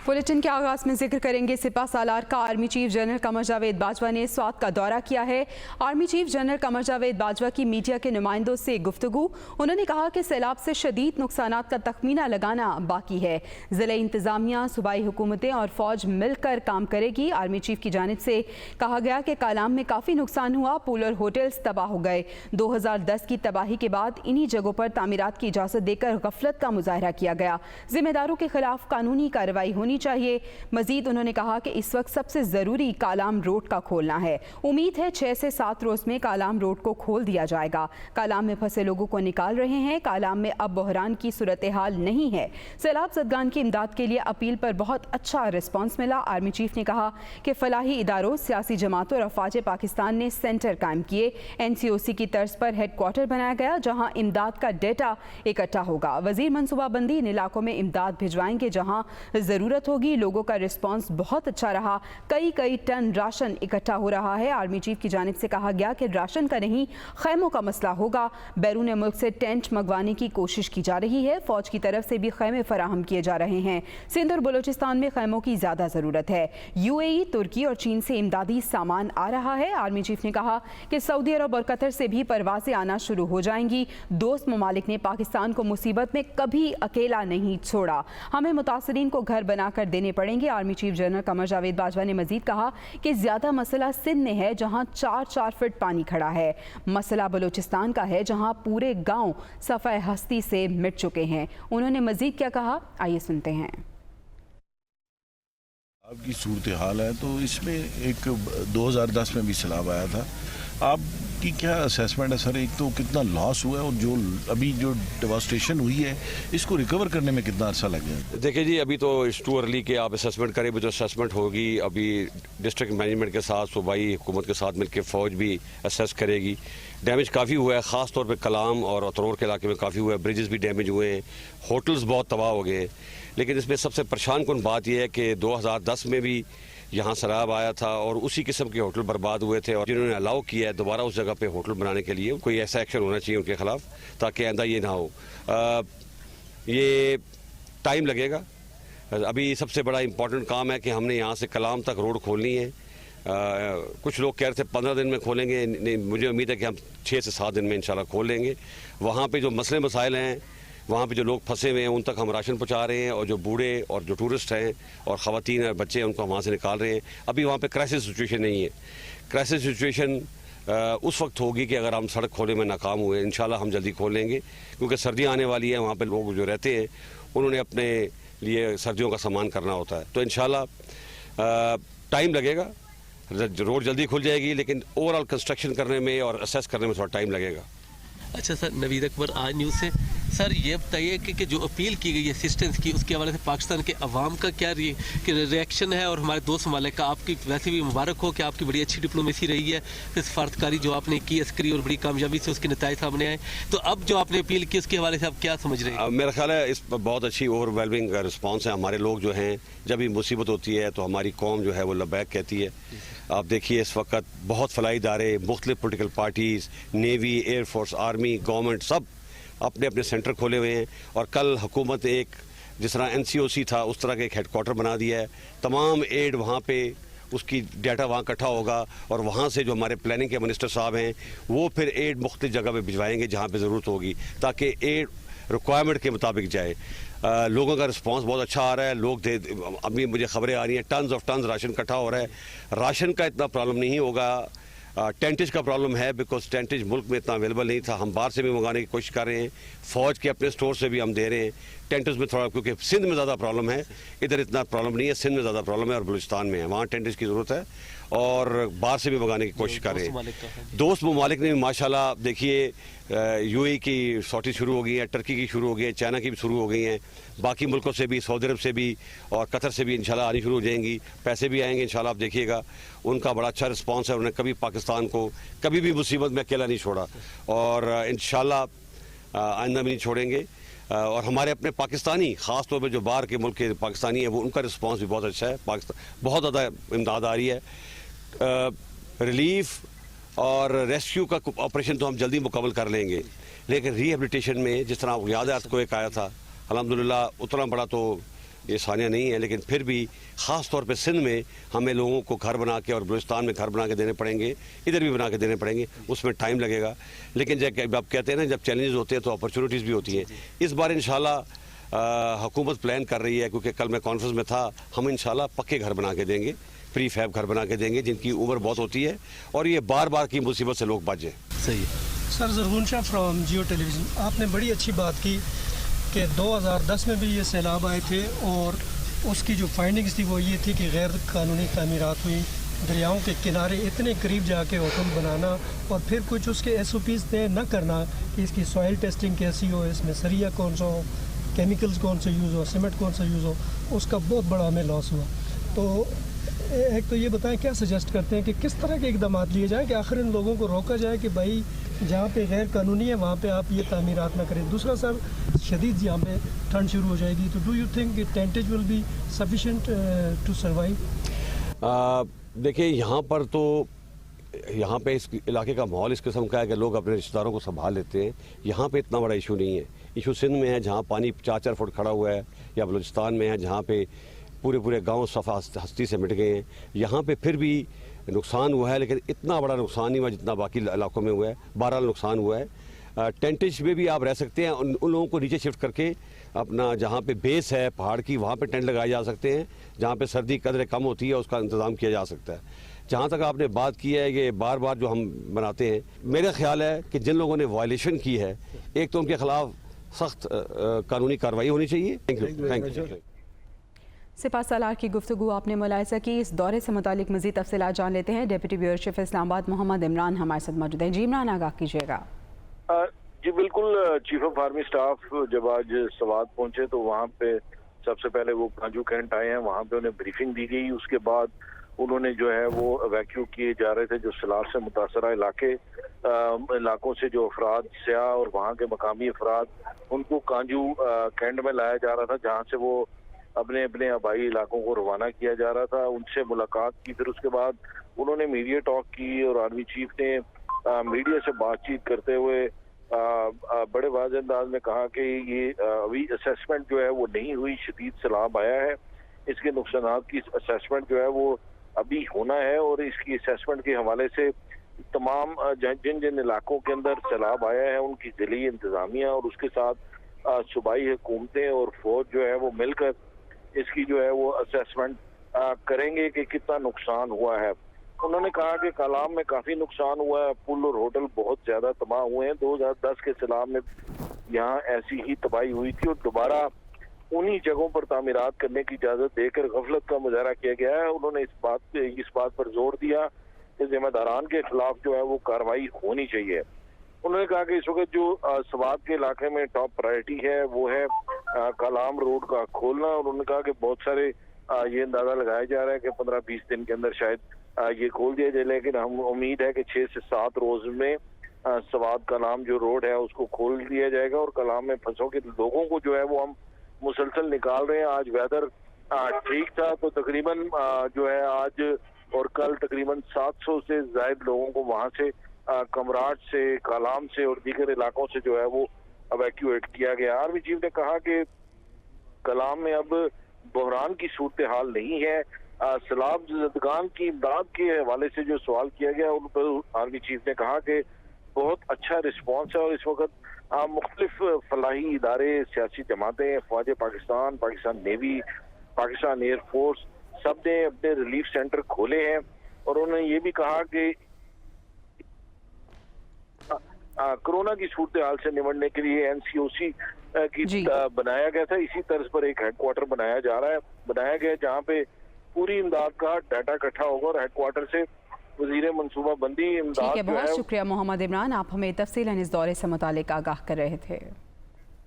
Bulletin के आगाज में जिक्र करेंगे सिपा सालार का। Army chief general Qamar Javed Bajwa ने स्वात का दौरा किया है। Army chief general Qamar Javed Bajwa की मीडिया के नुमाइंदों से गुफ्तगू। उन्होंने कहा कि सैलाब से शदीद नुकसानात का तखमीना लगाना बाकी है। जिले इंतजामिया, सूबाई हुकूमतें और फौज मिलकर काम करेगी। आर्मी चीफ की जानिब से कहा गया कि कालाम में काफ़ी नुकसान हुआ, पुल और होटल्स तबाह हो गए। 2010 की तबाही के बाद इन्हीं जगहों पर तामीरात की इजाज़त देकर गफलत का मुजाहरा किया गया। जिम्मेदारों के खिलाफ कानूनी कार्रवाई होनी चाहिए। मजीद उन्होंने कहा कि इस वक्त सबसे ज़रूरी कालाम रोड का खोलना है। उम्मीद है 6 से 7 रोज़ में कालाम रोड को खोल दिया जाएगा। कालाम में फंसे लोगों को निकाल रहे हैं। कालाम में अब बहरान की सूरत हाल नहीं है। सैलाब ज़दगान की इमदाद के लिए अपील पर बहुत अच्छा रिस्पॉन्स मिला। आर्मी चीफ ने कहा कि फलाही इदारों, सियासी जमातों और अफवाज पाकिस्तान ने सेंटर कायम किए। NCOC की तर्ज पर हेड क्वार्टर बनाया गया जहाँ इमदाद का डेटा इकट्ठा होगा। वजीर मनसूबाबंदी इन इलाकों में इमदाद भिजवाएंगे जहाँ ज़रूरत होगी। लोगों का रिस्पांस बहुत अच्छा रहा। कई टन राशन इकट्ठा हो रहा है। आर्मी चीफ की जानिब से कहा गया कि राशन का नहीं, खैमों का मसला होगा। बैरून मुल्क से टेंट मंगवाने की कोशिश की जा रही है। फौज की तरफ से भी खैमे फराहम किए जा रहे हैं। सिंध और बलोचिस्तान में खैमों की ज़्यादा ज़रूरत है। UAE, तुर्की और चीन से इमदादी सामान आ रहा है। आर्मी चीफ ने कहा कि सऊदी अरब और कतर से भी परवाज़ें आना शुरू हो जाएंगी। दोस्त ममालिक ने पाकिस्तान को मुसीबत में कभी अकेला नहीं छोड़ा। हमें मुतासरीन को घर बनाकर देने पड़ेंगे। Army chief general Qamar Javed Bajwa ने मजीद कहा कि ज्यादा मसला सिंध में है जहां 4-4 फीट पानी खड़ा है। मसला बलूचिस्तान का है जहां पूरे गांव सफ़ाए हस्ती से मिट चुके हैं। उन्होंने मजीद क्या कहा, आइए सुनते हैं। आपकी सूरत हाल है तो इसमें एक 2010 में भी सैलाब आया था। आपकी क्या असेसमेंट है सर? एक तो कितना लॉस हुआ है और जो अभी जो डेवास्टेशन हुई है इसको रिकवर करने में कितना अर्सा लगेगा? देखिए जी, अभी तो इट्स टू अर्ली के आप असेसमेंट करें। जो असेसमेंट होगी अभी डिस्ट्रिक्ट मैनेजमेंट के साथ, सूबाई हुकूमत के साथ मिलकर फ़ौज भी असेस करेगी। डैमेज काफ़ी हुआ है, ख़ास तौर पे कलाम और अतरोर के इलाके में काफ़ी हुआ है। ब्रिजेस भी डैमेज हुए हैं, होटल्स बहुत तबाह हो गए। लेकिन इसमें सबसे परेशान कुन बात यह है कि 2010 में भी यहाँ सैलाब आया था और उसी किस्म के होटल बर्बाद हुए थे। और जिन्होंने अलाउ किया है दोबारा उस जगह पे होटल बनाने के लिए, कोई ऐसा एक्शन होना चाहिए उनके खिलाफ ताकि आइंदा ये ना हो। ये टाइम लगेगा। अभी सबसे बड़ा इम्पोर्टेंट काम है कि हमने यहाँ से कलाम तक रोड खोलनी है। कुछ लोग कह रहे थे 15 दिन में खोलेंगे, नहीं, मुझे उम्मीद है कि हम 6 से 7 दिन में इंशाल्लाह खोल लेंगे। वहाँ पे जो मसले मसाइल हैं, वहाँ पे जो लोग फंसे हुए हैं उन तक हम राशन पहुँचा रहे हैं और जो बूढ़े और जो टूरिस्ट हैं और ख़वातीन और बच्चे हैं उनको हम वहाँ से निकाल रहे हैं। अभी वहाँ पे क्राइसिस सिचुएशन नहीं है। क्राइसिस सिचुएशन उस वक्त होगी कि अगर हम सड़क खोलने में नाकाम हुए। इंशाल्लाह हम जल्दी खोल लेंगे क्योंकि सर्दियाँ आने वाली हैं। वहाँ पे लोग जो रहते हैं उन्होंने अपने लिए सर्दियों का सामान करना होता है। तो इंशाल्लाह टाइम लगेगा, रोड जल्दी खुल जाएगी, लेकिन ओवरऑल कंस्ट्रक्शन करने में और असेस करने में थोड़ा टाइम लगेगा। अच्छा सर, नवीद अकबर, आज न्यूज़ से। सर ये बताइए कि जो अपील की गई है असिस्टेंस की, उसके हवाले से पाकिस्तान के अवाम का क्या रिएक्शन है और हमारे दोस्त ममालिक का? आपकी वैसे भी मुबारक हो कि आपकी बड़ी अच्छी डिप्लोमेसी रही है, फिर सफारतकारी जो आपने की अस्करी और बड़ी कामयाबी से उसके नताइज सामने आए। तो अब जो आपने अपील की उसके हवाले से आप क्या समझ रहे हैं? मेरा ख्याल है इस पर बहुत अच्छी ओवरवेलमिंग रिस्पॉन्स है। हमारे लोग जो हैं, जब भी मुसीबत होती है तो हमारी कौम जो है वो लबैक कहती है। आप देखिए इस वक्त बहुत फलाई इदारे, मुख्तलिफ political parties, navy, air force, army, government सब अपने अपने सेंटर खोले हुए हैं। और कल हुकूमत एक जिस तरह NCOC था उस तरह का एक हेड क्वार्टर बना दिया है। तमाम एड वहाँ पे उसकी डाटा वहाँ इकट्ठा होगा और वहाँ से जो हमारे प्लानिंग के मिनिस्टर साहब हैं वो फिर एड मुख्तलिफ जगह पे भिजवाएंगे जहाँ पे ज़रूरत होगी ताकि एड रिक्वायरमेंट के मुताबिक जाए। लोगों का रिस्पांस बहुत अच्छा आ रहा है। लोग अभी मुझे खबरें आ रही हैं टन्स ऑफ टन्स राशन इकट्ठा हो रहा है। राशन का इतना प्रॉब्लम नहीं होगा। टेंटेज का प्रॉब्लम है बिकॉज टेंटेज मुल्क में इतना अवेलेबल नहीं था। हम बाहर से भी मंगाने की कोशिश कर रहे हैं, फ़ौज के अपने स्टोर से भी हम दे रहे हैं। टेंटेज में थोड़ा, क्योंकि सिंध में ज़्यादा प्रॉब्लम है, इधर इतना प्रॉब्लम नहीं है। सिंध में ज़्यादा प्रॉब्लम है और बलूचिस्तान में है, वहाँ टेंटेज की ज़रूरत है और बाहर से भी मंगाने की कोशिश कर रहे हैं। दोस्त ममालिक ने भी माशाल्लाह देखिए UAE की सॉटी शुरू हो गई है, टर्की की शुरू हो गई है, चाइना की भी शुरू हो गई हैं, बाकी मुल्कों से भी, सऊदी अरब से भी और कतर से भी इंशाल्लाह आनी शुरू हो जाएंगी। पैसे भी आएंगे इंशाल्लाह। आप देखिएगा उनका बड़ा अच्छा रिस्पांस है। उन्होंने कभी पाकिस्तान को कभी भी मुसीबत में अकेला नहीं छोड़ा और इंशाल्लाह आइंदा भी नहीं छोड़ेंगे। और हमारे अपने पाकिस्तानी, ख़ास तौर पर जो बाहर के मुल्क के पाकिस्तानी है वो, उनका रिस्पांस भी बहुत अच्छा है। पाकिस्तान बहुत ज़्यादा इमदाद आ रही है। रिलीफ और रेस्क्यू का ऑपरेशन तो हम जल्दी मुकम्मल कर लेंगे, लेकिन रिहेबिलिटेशन में जिस तरह आपको याद है को एक आया था, अल्हम्दुलिल्लाह उतना बड़ा तो ये सानिया नहीं है, लेकिन फिर भी ख़ास तौर पे सिंध में हमें लोगों को घर बना के और बलूचिस्तान में घर बना के देने पड़ेंगे, इधर भी बना के देने पड़ेंगे, उसमें टाइम लगेगा। लेकिन जब आप कहते हैं ना, जब चैलेंजेस होते हैं तो अपॉर्चुनिटीज़ भी होती हैं। इस बार इंशाल्लाह हुकूमत प्लान कर रही है, क्योंकि कल मैं कॉन्फ्रेंस में था, हम इंशाल्लाह पक्के घर बना के देंगे, प्री फैब घर बना के देंगे जिनकी उम्र बहुत होती है और ये बार बार की मुसीबत से लोग बच जाएं। सही है sir, Zargun Shah from Geo television. आपने बड़ी अच्छी बात की कि 2010 में भी ये सैलाब आए थे और उसकी जो फाइंडिंग्स थी वो ये थी कि गैर कानूनी तामीरात हुई, दरियाओं के किनारे इतने करीब जाके होटल बनाना और फिर कुछ उसके SOPs तय न करना कि इसकी सॉइल टेस्टिंग कैसी हो, इसमें सरिया कौन सा हो, केमिकल्स कौन सा यूज़ हो, सीमेंट कौन सा यूज़ हो, उसका बहुत बड़ा हमें लॉस हुआ। तो एक तो ये बताएं, क्या सजेस्ट करते हैं कि किस तरह के इकदाम लिए जाएँ कि आखिर इन लोगों को रोका जाए कि भाई जहाँ पे गैर कानूनी है वहाँ पे आप ये तामीरात ना करें। दूसरा सर, शदीद यहाँ पे ठंड शुरू हो जाएगी, तो do you think tentage will be sufficient to survive? देखिए, यहाँ पे इस इलाके का माहौल इस किस्म का है कि लोग अपने रिश्तेदारों को संभाल लेते हैं। यहाँ पे इतना बड़ा इशू नहीं है। इशू सिंध में है जहाँ पानी 4-4 फुट खड़ा हुआ है, या बलूचिस्तान में है जहाँ पे पूरे गांव सफ़ा हस्ती से मिट गए हैं। यहाँ पे फिर भी नुकसान हुआ है, लेकिन इतना बड़ा नुकसान नहीं हुआ जितना बाकी इलाकों में हुआ है। 12 नुकसान हुआ है। टेंटेज में भी आप रह सकते हैं, उन लोगों को नीचे शिफ्ट करके अपना जहाँ पे बेस है पहाड़ की, वहाँ पे टेंट लगाए जा सकते हैं। जहाँ पे सर्दी कदर कम होती है उसका इंतज़ाम किया जा सकता है। जहाँ तक आपने बात की है कि बार बार जो हम बनाते हैं, मेरा ख्याल है कि जिन लोगों ने वायलेशन की है, एक तो उनके खिलाफ सख्त कानूनी कार्रवाई होनी चाहिए। Thank you. सिपा सालार की गुफ्तगू आपने मुलाहिजा की। इस दौरे से मुतालिक मज़ीद तफसीलात जान लेते हैं। Deputy bureau chief Islamabad Mohammad Imran हमारे साथ मौजूद हैं। जी इमरान, आगाह कीजिएगा। जी बिल्कुल, चीफ ऑफ आर्मी स्टाफ जब आज सवात पहुंचे तो वहाँ पे सबसे पहले वो कांजू कैंट आए हैं, वहाँ पे उन्हें ब्रीफिंग दी गई। उसके बाद उन्होंने जो है वो वैक्यू किए जा रहे थे जो सैलाब से मुतासरा इलाकों से जो अफराद स्याह और वहाँ के मकामी अफराद, उनको कांजू कैंट में लाया जा रहा था, जहाँ से वो अपने अपने आबाई इलाकों को रवाना किया जा रहा था। उनसे मुलाकात की, फिर उसके बाद उन्होंने मीडिया टॉक की और आर्मी चीफ ने मीडिया से बातचीत करते हुए बड़े वाज़ेह अंदाज में कहा कि ये अभी असेसमेंट जो है वो नहीं हुई, शदीद सैलाब आया है, इसके नुकसानात की असेसमेंट जो है वो अभी होना है और इसकी असेसमेंट के हवाले से तमाम जिन जिन इलाकों के अंदर सैलाब आया है उनकी ज़िली इंतज़ामिया और उसके साथ सूबाई हुकूमतें और फौज जो है वो मिलकर इसकी जो है वो असेसमेंट करेंगे कि कितना नुकसान हुआ है। उन्होंने कहा कि कलाम में काफ़ी नुकसान हुआ है, पुल और होटल बहुत ज़्यादा तबाह हुए हैं। 2010 के सैलाब में यहाँ ऐसी ही तबाही हुई थी और दोबारा उन्हीं जगहों पर तामीरात करने की इजाज़त देकर गफलत का मुजाहरा किया गया है। उन्होंने इस बात पर जोर दिया कि जिम्मेदारान के खिलाफ जो है वो कार्रवाई होनी चाहिए। उन्होंने कहा कि इस वक्त जो सवात के इलाके में टॉप प्रायोरिटी है वो है कलाम रोड का खोलना। उन्होंने कहा कि बहुत सारे ये अंदाजा लगाया जा रहा है कि 15-20 दिन के अंदर शायद ये खोल दिया जाए, लेकिन हम उम्मीद है कि 6 से 7 रोज में सवात कलाम जो रोड है उसको खोल दिया जाएगा और कलाम में फंसों के लोगों को जो है वो हम मुसलसल निकाल रहे हैं। आज वेदर ठीक था तो तकरीबन जो है आज और कल तकरीबन 700 से ज्यादा लोगों को वहाँ से कमराट से, कलाम से और दीगर इलाकों से जो है वो एवैक्यूएट किया गया। आर्मी चीफ ने कहा कि कलाम में अब बहरान की सूरत हाल नहीं है। सैलाब ज़दगान की इमदाद के हवाले से जो सवाल किया गया उन पर आर्मी चीफ ने कहा कि बहुत अच्छा रिस्पॉन्स है और इस वक्त मुख्तलिफ फलाही इदारे, सियासी जमातें, फौज पाकिस्तान, पाकिस्तान नेवी, पाकिस्तान एयरफोर्स सब ने अपने रिलीफ सेंटर खोले हैं और उन्होंने ये भी कहा कि कोरोना की सूरत हाल से निपटने के लिए NCOC की बनाया गया था। इसी तर्ज पर एक हेडक्वार्टर बनाया गया जहाँ पे पूरी इमदाद का डाटा इकट्ठा होगा और हेडक्वार्टर से वजीर मनसूबा बंदी इमदाद। ठीक है, बहुत शुक्रिया मोहम्मद इमरान, आप हमें तफसीलन इस दौरे से मुतालिक आगाह कर रहे थे।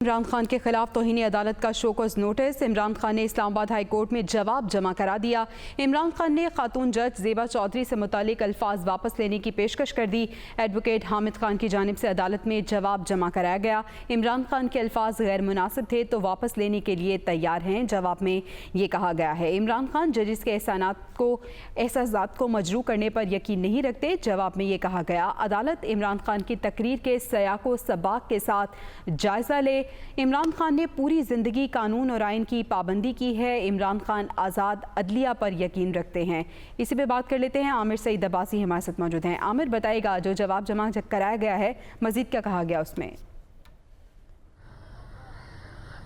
इमरान खान के खिलाफ तौहीन अदालत का शोकॉज नोटिस। इमरान खान ने इस्लामाबाद हाई कोर्ट में जवाब जमा करा दिया। इमरान खान ने खातून जज ज़ेबा चौधरी से मुतालिक अल्फाज वापस लेने की पेशकश कर दी। एडवोकेट हामिद खान की जानिब से अदालत में जवाब जमा कराया गया। इमरान खान के अल्फाज गैर मुनासिब थे तो वापस लेने के लिए तैयार हैं। जवाब में ये कहा गया है इमरान खान जजिस के एहसासात को मजरू करने पर यकीन नहीं रखते। जवाब में ये कहा गया अदालत इमरान खान की तकरीर के सयाको सबाक के साथ जायज़ा ले। इमरान खान ने पूरी ज़िंदगी कानून और आइन की पाबंदी की है। इमरान खान आज़ाद अदलिया पर यकीन रखते हैं। इसी पे बात कर लेते हैं। आमिर सईद अब्बासी हमारे साथ मौजूद हैं। आमिर, बताइएगा, जो जवाब जमा कराया गया है, मज़ीद क्या कहा गया उसमें?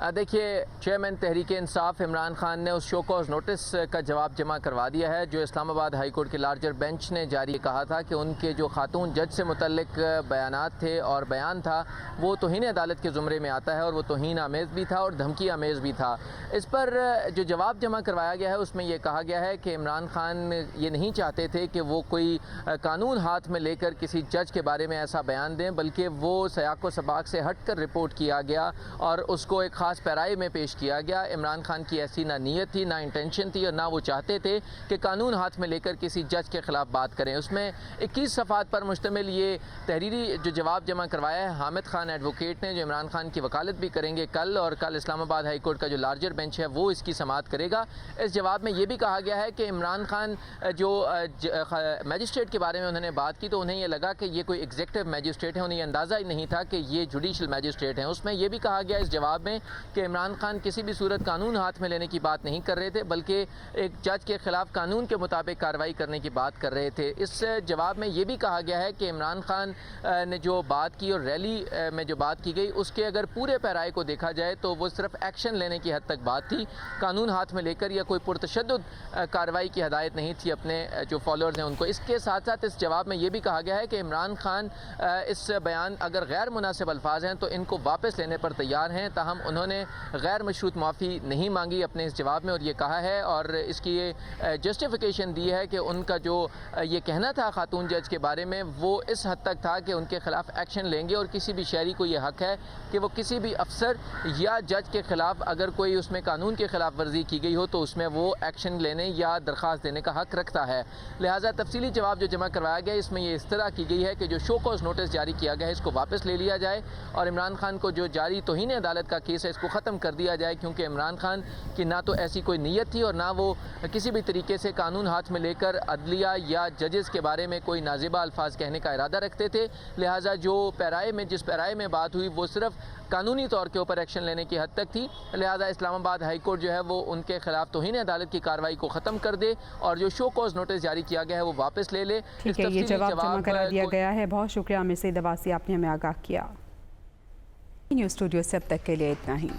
देखिए, चेयरमैन तहरीक इंसाफ इमरान खान ने उस शो कॉज नोटिस का जवाब जमा करवा दिया है जो इस्लामाबाद हाई कोर्ट के लार्जर बेंच ने जारी कहा था कि उनके जो खातून जज से मुतल्लिक बयानात थे और बयान था वो तौहीन अदालत के ज़ुमरे में आता है और वो तौहीन आमेज़ भी था और धमकी आमेज़ भी था। इस पर जो जवाब जमा करवाया गया है उसमें यह कहा गया है कि इमरान खान ये नहीं चाहते थे कि वो कोई कानून हाथ में लेकर किसी जज के बारे में ऐसा बयान दें, बल्कि वो सयाक़ो सबाक़ से हट कर रिपोर्ट किया गया और उसको एक ख़ास पैराए में पेश किया गया। इमरान खान की ऐसी ना नीयत थी, ना इंटेंशन थी और ना वो चाहते थे कि कानून हाथ में लेकर किसी जज के ख़िलाफ़ बात करें। उसमें 21 सफ़ात पर मुश्तमिल ये तहरीरी जो जवाब जमा करवाया है हामिद खान एडवोकेट ने, जो इमरान खान की वकालत भी करेंगे कल, और कल इस्लामाबाद हाई कोर्ट का जो लार्जर बेंच है वो इसकी समाअत करेगा। इस जवाब में ये भी कहा गया है कि इमरान खान जो मैजिस्ट्रेट के बारे में उन्होंने बात की तो उन्हें यह लगा कि ये कोई एग्जीक्यूटिव मैजिस्ट्रेट है, उन्हें अंदाज़ा ही नहीं था कि ये जुडिशल मैजिस्ट्रेट हैं। उसमें यह भी कहा गया इस जवाब में कि इमरान खान किसी भी सूरत कानून हाथ में लेने की बात नहीं कर रहे थे, बल्कि एक जज के ख़िलाफ़ कानून के मुताबिक कार्रवाई करने की बात कर रहे थे। इस जवाब में ये भी कहा गया है कि इमरान खान ने जो बात की और रैली में जो बात की गई उसके अगर पूरे पैराए को देखा जाए तो वो सिर्फ एक्शन लेने की हद तक बात थी, कानून हाथ में लेकर या कोई पुरतशद्दुद कार्रवाई की हदायत नहीं थी अपने जो फॉलोअर्स हैं उनको। इसके साथ साथ इस जवाब में ये भी कहा गया है कि इमरान खान इस बयान अगर गैर मुनासिब अल्फाज हैं तो इनको वापस लेने पर तैयार हैं, ताहम उन्होंने गैर मशरूत माफ़ी नहीं मांगी अपने इस जवाब में और ये कहा है और इसकी ये जस्टिफिकेशन दी है कि उनका जो ये कहना था खातून जज के बारे में वो इस हद तक था कि उनके ख़िलाफ़ एक्शन लेंगे और किसी भी शहरी को ये हक़ है कि वो किसी भी अफसर या जज के ख़िलाफ़ अगर कोई उसमें कानून के ख़िलाफ़ वर्जी की गई हो तो उसमें वो एक्शन लेने या दरख्वास्त देने का हक़ रखता है। लिहाजा तफसीली जवाब जो जमा करवाया गया इसमें ये इस तरह की गई है कि जो शो कॉज नोटिस जारी किया गया है इसको वापस ले लिया जाए और इमरान खान को जो जारी तौहीन अदालत का केस है इसको ख़त्म कर दिया जाए, क्योंकि इमरान खान की ना तो ऐसी कोई नीयत थी और ना वो किसी भी तरीके से कानून हाथ में लेकर अदलिया या जजेस के बारे में कोई नाजिबा अल्फाज कहने का इरादा रखते थे। लिहाजा जो पैराए में जिस पैराए में बात हुई वो सिर्फ कानूनी तौर के ऊपर एक्शन लेने की हद तक थी। लिहाजा इस्लामाबाद हाई कोर्ट जो है वो उनके खिलाफ तौहीन अदालत की कार्रवाई को ख़त्म कर दे और जो शो कॉज नोटिस जारी किया गया है वो वापस ले ले। ठीक है, ये जवाब जमा करा दिया गया है। बहुत शुक्रिया आमिर सईद अब्बासी, आपने हमें आगाह किया। न्यूज़ स्टूडियो से अब तक के लिए इतना ही।